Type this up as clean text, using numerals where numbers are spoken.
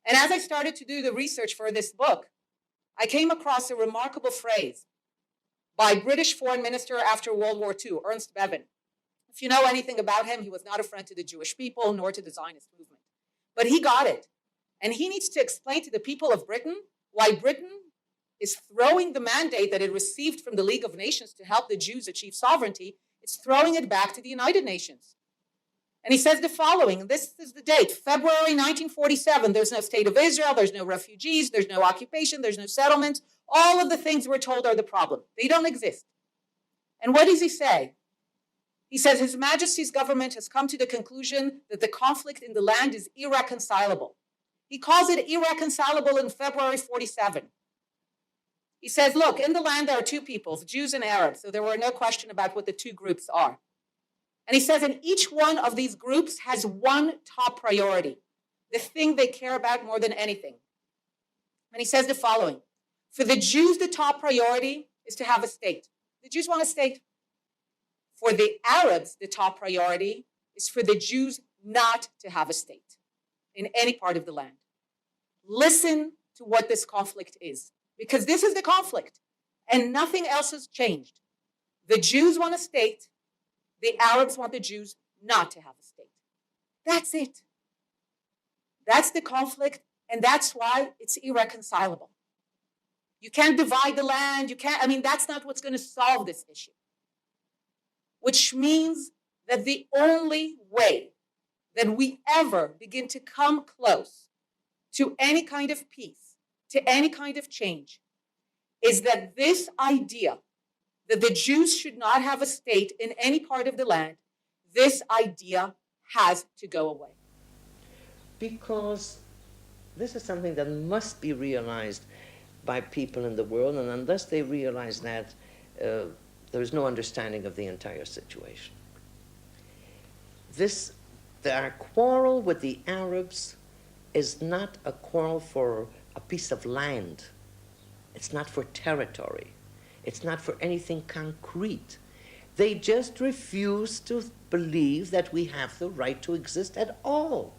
And as I started to do the research for this book, I came across a remarkable phrase by British foreign minister after World War II, Ernst Bevin. If you know anything about him, he was not a friend to the Jewish people nor to the Zionist movement. But he got it. And he needs to explain to the people of Britain why Britain is throwing the mandate that it received from the League of Nations to help the Jews achieve sovereignty, it's throwing it back to the United Nations. And he says the following, and this is the date, February 1947, there's no state of Israel, there's no refugees, there's no occupation, there's no settlement. All of the things we're told are the problem. They don't exist. And what does he say? He says His Majesty's government has come to the conclusion that the conflict in the land is irreconcilable. He calls it irreconcilable in February 47. He says, look, in the land there are two peoples, Jews and Arabs, so there were no question about what the two groups are. And he says, and each one of these groups has one top priority, the thing they care about more than anything. And he says the following, for the Jews, the top priority is to have a state. The Jews want a state. For the Arabs, the top priority is for the Jews not to have a state in any part of the land. Listen to what this conflict is, because this is the conflict, and nothing else has changed. The Jews want a state. The Arabs want the Jews not to have a state. That's it. That's the conflict, and that's why it's irreconcilable. You can't divide the land. That's not what's going to solve this issue. Which means that the only way that we ever begin to come close to any kind of peace, to any kind of change, is that this idea that the Jews should not have a state in any part of the land, this idea has to go away. Because this is something that must be realized by people in the world, and unless they realize that, there is no understanding of the entire situation. Our quarrel with the Arabs is not a quarrel for a piece of land. It's not for territory. It's not for anything concrete. They just refuse to believe that we have the right to exist at all.